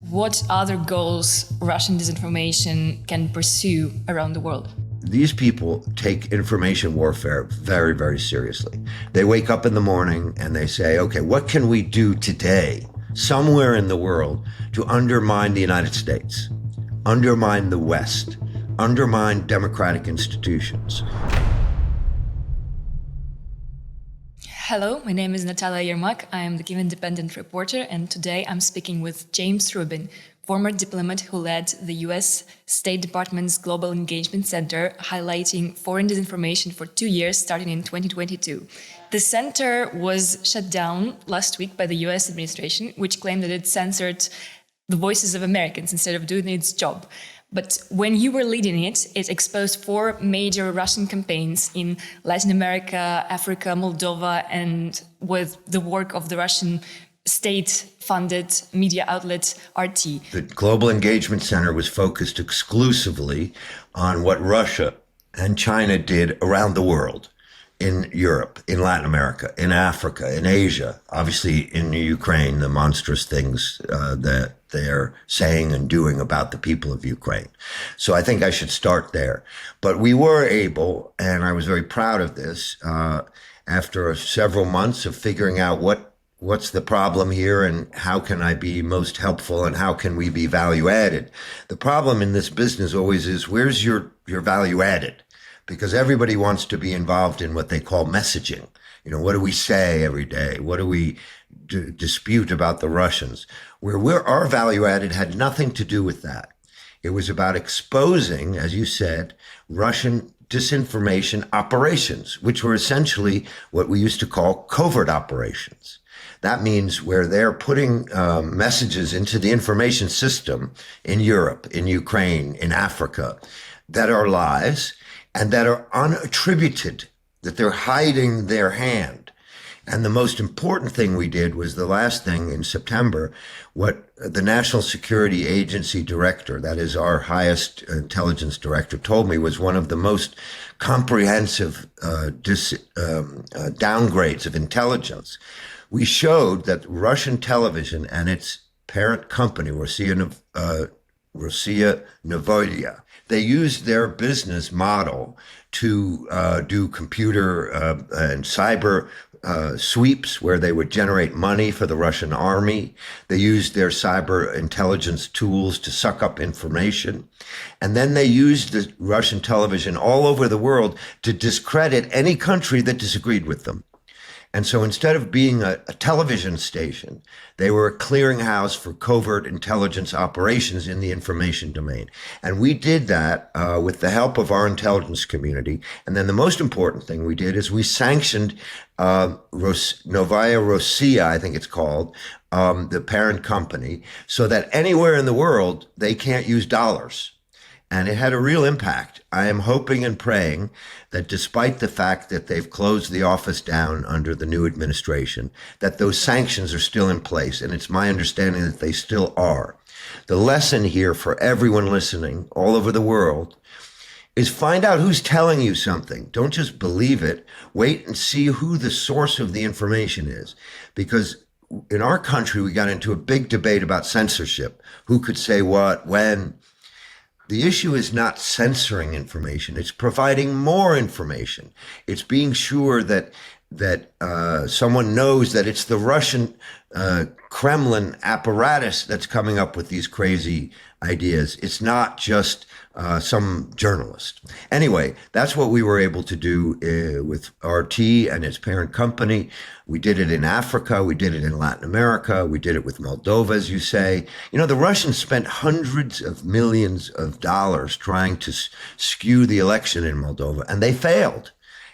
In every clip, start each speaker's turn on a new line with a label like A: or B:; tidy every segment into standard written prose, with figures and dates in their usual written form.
A: what other goals Russian disinformation can pursue around the world?
B: These people take information warfare very, very seriously. They wake up in the morning and they say, okay, what can we do today, somewhere in the world, to undermine the United States, undermine the West, undermine democratic institutions?
A: Hello, my name is Natalia Yermak. I am the Kyiv independent reporter, and today I'm speaking with James Rubin, former diplomat who led the US State Department's Global Engagement Center, highlighting foreign disinformation for 2 years, starting in 2022. The center was shut down last week by the US administration, which claimed that it censored the voices of Americans instead of doing its job. But when you were leading it, it exposed 4 major Russian campaigns in Latin America, Africa, Moldova, and with the work of the Russian state-funded media outlet RT.
B: The Global Engagement Center was focused exclusively on what Russia and China did around the world, in Europe, in Latin America, in Africa, in Asia, obviously in Ukraine, the monstrous things that they're saying and doing about the people of Ukraine. So I think I should start there. But we were able, and I was very proud of this, after several months of figuring out what's the problem here and how can I be most helpful and how can we be value added. The problem in this business always is, where's your value added? Because everybody wants to be involved in what they call messaging. You know, what do we say every day? What do we dispute about the Russians? Where our value added had nothing to do with that. It was about exposing, as you said, Russian disinformation operations, which were essentially what we used to call covert operations. That means where they're putting messages into the information system in Europe, in Ukraine, in Africa, that are lies, and that are unattributed, that they're hiding their hand. And the most important thing we did was the last thing in September, what the National Security Agency director, that is our highest intelligence director, told me was one of the most comprehensive downgrades of intelligence. We showed that Russian television and its parent company, Rossiya Novodia, they used their business model to do computer and cyber sweeps where they would generate money for the Russian army. They used their cyber intelligence tools to suck up information. And then they used the Russian television all over the world to discredit any country that disagreed with them. And so instead of being a television station, they were a clearinghouse for covert intelligence operations in the information domain. And we did that with the help of our intelligence community. And then the most important thing we did is we sanctioned Novaya Rossiya, I think it's called, the parent company, so that anywhere in the world, they can't use dollars. And it had a real impact. I am hoping and praying that despite the fact that they've closed the office down under the new administration, that those sanctions are still in place. And it's my understanding that they still are. The lesson here for everyone listening all over the world is find out who's telling you something. Don't just believe it. Wait and see who the source of the information is. Because in our country, we got into a big debate about censorship. Who could say what, when? The issue is not censoring information. It's providing more information. It's being sure that someone knows that it's the Russian Kremlin apparatus that's coming up with these crazy ideas. It's not just some journalist. Anyway, that's what we were able to do with RT and its parent company. We did it in Africa. We did it in Latin America. We did it with Moldova, as you say. You know, the Russians spent hundreds of millions of dollars trying to skew the election in Moldova, and they failed.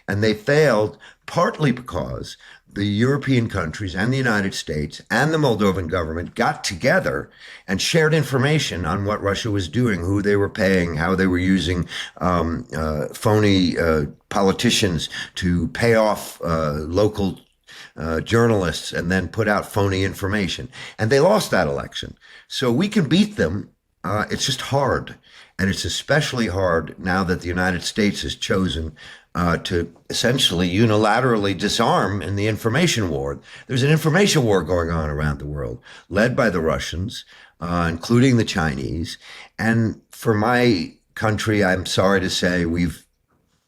B: And they failed partly because the European countries and the United States and the Moldovan government got together and shared information on what Russia was doing, who they were paying, how they were using phony politicians to pay off local journalists and then put out phony information. And they lost that election. So we can beat them It's just hard. And it's especially hard now that the United States has chosen to essentially unilaterally disarm in the information war. There's an information war going on around the world, led by the Russians, including the Chinese. And for my country, I'm sorry to say, we've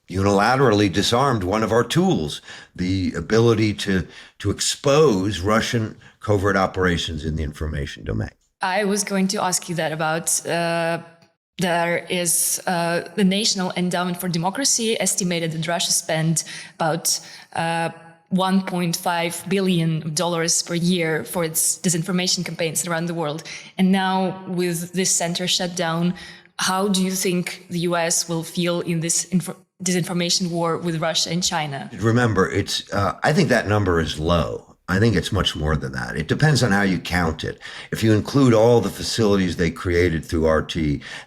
B: unilaterally disarmed one of our tools, the ability to expose Russian covert operations in the information domain.
A: I was going to ask you that about there is the National Endowment for Democracy estimated that Russia spent about $1.5 billion per year for its disinformation campaigns around the world. And now with this center shut down, how do you think the US will feel in this disinformation war with Russia and China?
B: Remember, I think that number is low. I think it's much more than that. It depends on how you count it. If you include all the facilities they created through RT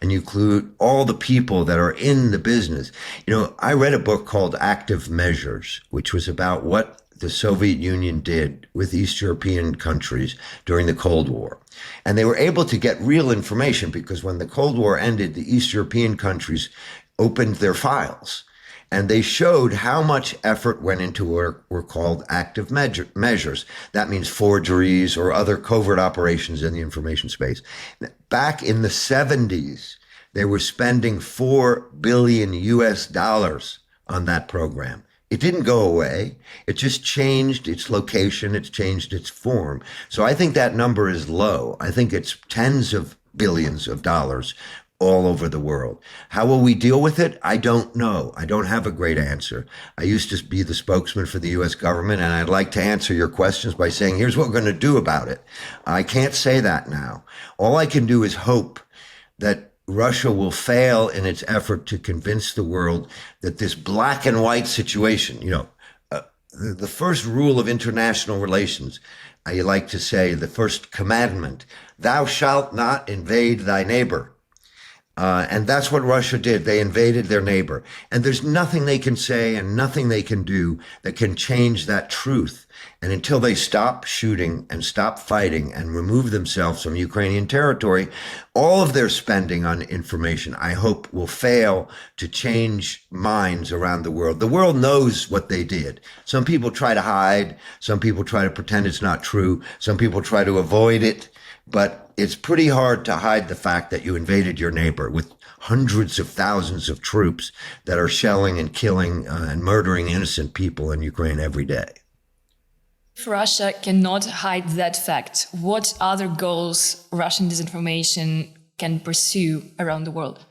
B: and you include all the people that are in the business, I read a book called Active Measures, which was about what the Soviet Union did with East European countries during the Cold War. And they were able to get real information because when the Cold War ended, the East European countries opened their files. And they showed how much effort went into what were called active measures. That means forgeries or other covert operations in the information space. Back in the 70s, they were spending $4 billion on that program. It didn't go away. It just changed its location. It's changed its form. So I think that number is low. I think it's tens of billions of dollars all over the world. How will we deal with it? I don't know. I don't have a great answer. I used to be the spokesman for the U.S. government, and I'd like to answer your questions by saying, here's what we're going to do about it. I can't say that now. All I can do is hope that Russia will fail in its effort to convince the world that this black and white situation, the first rule of international relations, I like to say the first commandment, thou shalt not invade thy neighbor. And that's what Russia did. They invaded their neighbor. And there's nothing they can say and nothing they can do that can change that truth. And until they stop shooting and stop fighting and remove themselves from Ukrainian territory, all of their spending on information, I hope, will fail to change minds around the world. The world knows what they did. Some people try to hide. Some people try to pretend it's not true. Some people try to avoid it. But it's pretty hard to hide the fact that you invaded your neighbor with hundreds of thousands of troops that are shelling and killing and murdering innocent people in Ukraine every day.
A: If Russia cannot hide that fact, what other goals Russian disinformation can pursue around the world?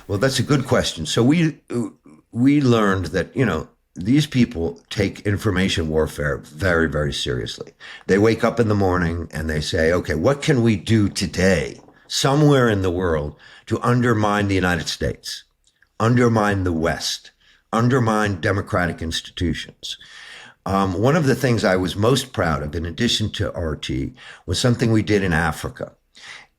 B: Well, that's a good question. So we learned that, these people take information warfare very, very seriously. They wake up in the morning and they say, okay, what can we do today, somewhere in the world, to undermine the United States, undermine the West, undermine democratic institutions? One of the things I was most proud of, in addition to RT, was something we did in Africa.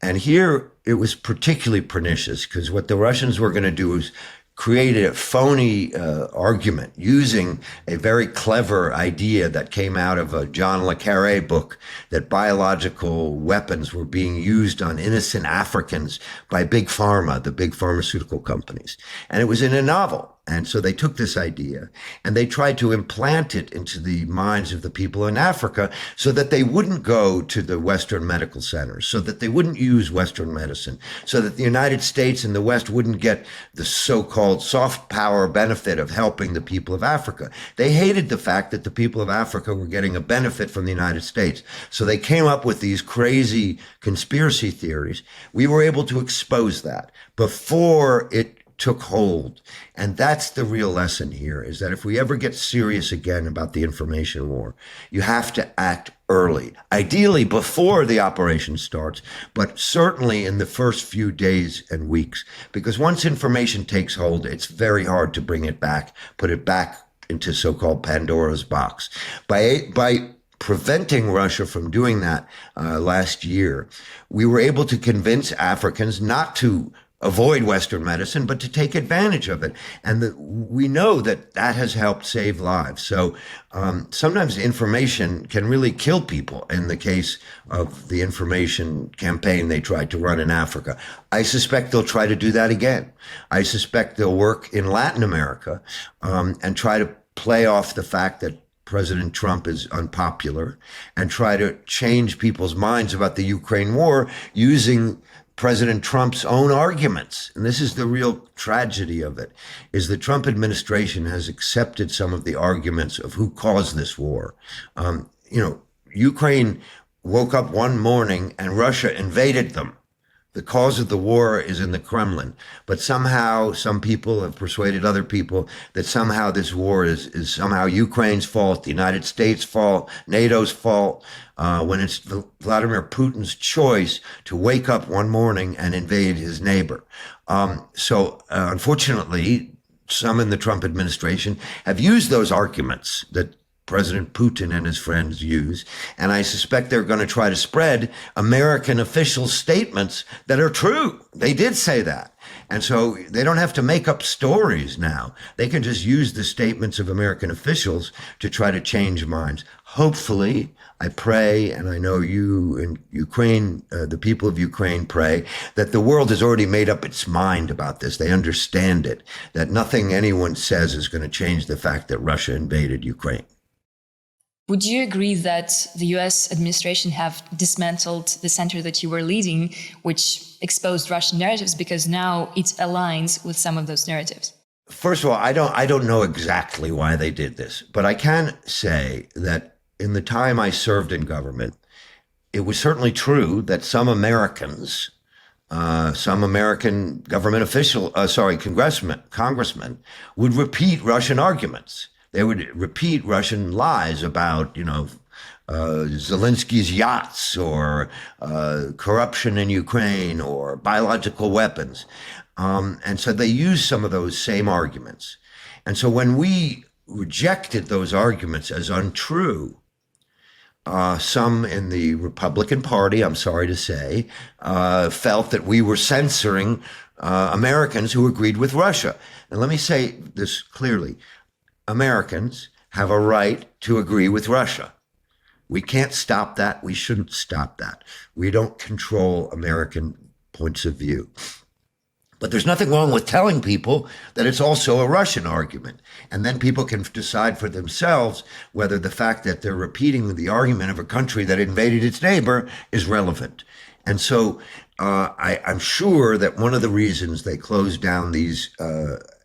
B: And here it was particularly pernicious because what the Russians were going to do is created a phony argument using a very clever idea that came out of a John le Carre book that biological weapons were being used on innocent Africans by Big Pharma, the big pharmaceutical companies. And it was in a novel. And so they took this idea and they tried to implant it into the minds of the people in Africa so that they wouldn't go to the Western medical centers, so that they wouldn't use Western medicine, so that the United States and the West wouldn't get the so-called soft power benefit of helping the people of Africa. They hated the fact that the people of Africa were getting a benefit from the United States. So they came up with these crazy conspiracy theories. We were able to expose that before it took hold. And that's the real lesson here, is that if we ever get serious again about the information war, you have to act early, ideally before the operation starts, but certainly in the first few days and weeks, because once information takes hold, it's very hard to bring it back, put it back into so-called Pandora's box. By preventing Russia from doing that last year, we were able to convince Africans not to avoid Western medicine, but to take advantage of it. And we know that that has helped save lives. So sometimes information can really kill people. In the case of the information campaign they tried to run in Africa, I suspect they'll try to do that again. I suspect they'll work in Latin America and try to play off the fact that President Trump is unpopular and try to change people's minds about the Ukraine war using President Trump's own arguments. And this is the real tragedy of it, is the Trump administration has accepted some of the arguments of who caused this war. Ukraine woke up one morning and Russia invaded them. The cause of the war is in the Kremlin, but somehow some people have persuaded other people that somehow this war is somehow Ukraine's fault, the United States' fault, NATO's fault, when it's Vladimir Putin's choice to wake up one morning and invade his neighbor. Unfortunately, some in the Trump administration have used those arguments that President Putin and his friends use. And I suspect they're going to try to spread American official statements that are true. They did say that. And so they don't have to make up stories now. They can just use the statements of American officials to try to change minds. Hopefully, I pray, and I know you in Ukraine, the people of Ukraine pray, that the world has already made up its mind about this. They understand it, that nothing anyone says is going to change the fact that Russia invaded Ukraine.
A: Would you agree that the US administration have dismantled the center that you were leading, which exposed Russian narratives, because now it aligns with some of those narratives?
B: First of all, I don't know exactly why they did this, but I can say that in the time I served in government, it was certainly true that some Americans, some American government congressmen would repeat Russian arguments. They would repeat Russian lies about, Zelensky's yachts or corruption in Ukraine or biological weapons. And so they used some of those same arguments. And so when we rejected those arguments as untrue, some in the Republican Party, I'm sorry to say, felt that we were censoring Americans who agreed with Russia. And let me say this clearly. Americans have a right to agree with Russia. We can't stop that. We shouldn't stop that. We don't control American points of view. But there's nothing wrong with telling people that it's also a Russian argument. And then people can decide for themselves whether the fact that they're repeating the argument of a country that invaded its neighbor is relevant. And so I'm sure that one of the reasons they closed down these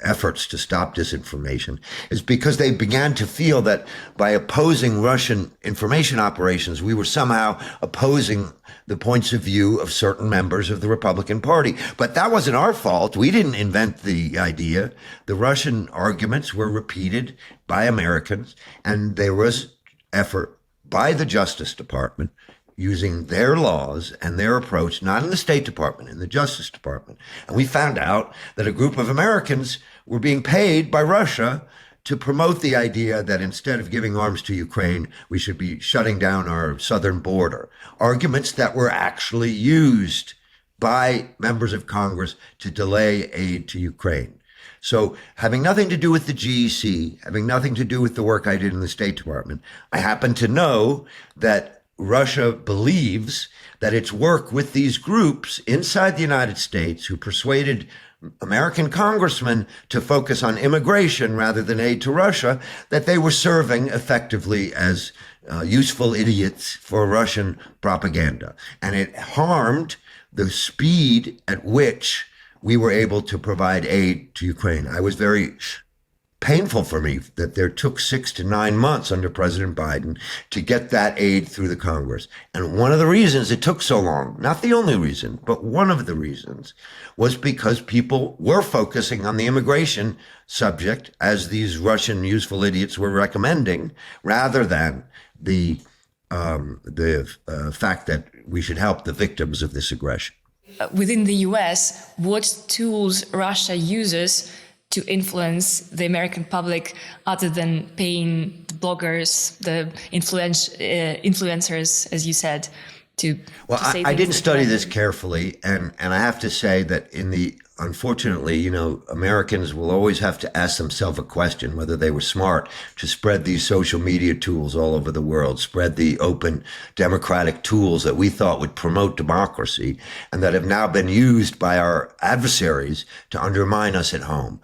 B: efforts to stop disinformation is because they began to feel that by opposing Russian information operations, we were somehow opposing the points of view of certain members of the Republican Party. But that wasn't our fault. We didn't invent the idea. The Russian arguments were repeated by Americans, and there was effort by the Justice Department using their laws and their approach, not in the State Department, in the Justice Department. And we found out that a group of Americans were being paid by Russia to promote the idea that instead of giving arms to Ukraine, we should be shutting down our southern border. Arguments that were actually used by members of Congress to delay aid to Ukraine. So having nothing to do with the GEC, having nothing to do with the work I did in the State Department, I happen to know that Russia believes that its work with these groups inside the United States who persuaded American congressmen to focus on immigration rather than aid to Russia, that they were serving effectively as useful idiots for Russian propaganda. And it harmed the speed at which we were able to provide aid to Ukraine. I was very painful for me that there took 6 to 9 months under President Biden to get that aid through the Congress. And one of the reasons it took so long, not the only reason, but one of the reasons, was because people were focusing on the immigration subject, as these Russian useful idiots were recommending, rather than the fact that we should help the victims of this aggression.
A: Within the US, what tools Russia uses to influence the American public other than paying the bloggers, the influencers, as you said, to
B: Well,
A: say
B: I didn't
A: that
B: study this carefully, and I have to say that in the unfortunately, Americans will always have to ask themselves a question whether they were smart to spread these social media tools all over the world, spread the open democratic tools that we thought would promote democracy and that have now been used by our adversaries to undermine us at home.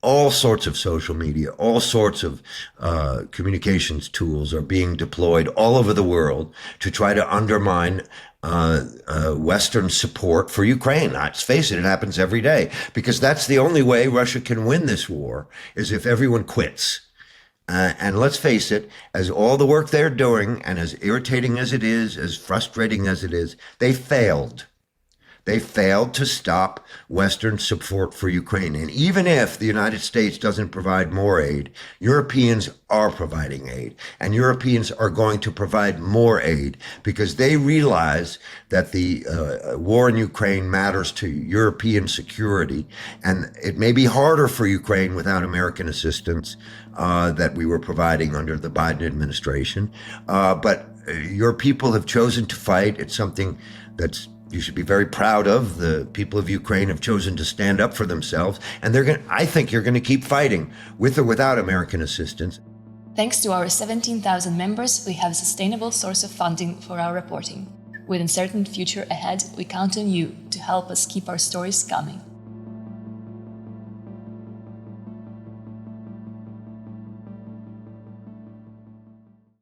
B: All sorts of social media, all sorts of communications tools are being deployed all over the world to try to undermine Western support for Ukraine. Let's face it, it happens every day because that's the only way Russia can win this war is if everyone quits. And let's face it, as all the work they're doing and as irritating as it is, as frustrating as it is, they failed. They failed to stop Western support for Ukraine. And even if the United States doesn't provide more aid, Europeans are providing aid. And Europeans are going to provide more aid because they realize that the war in Ukraine matters to European security. And it may be harder for Ukraine without American assistance that we were providing under the Biden administration. But your people have chosen to fight. It's something that's you should be very proud of. The people of Ukraine have chosen to stand up for themselves, and I think you're going to keep fighting with or without American assistance.
A: Thanks to our 17,000 members, we have a sustainable source of funding for our reporting. With an uncertain future ahead, we count on you to help us keep our stories coming.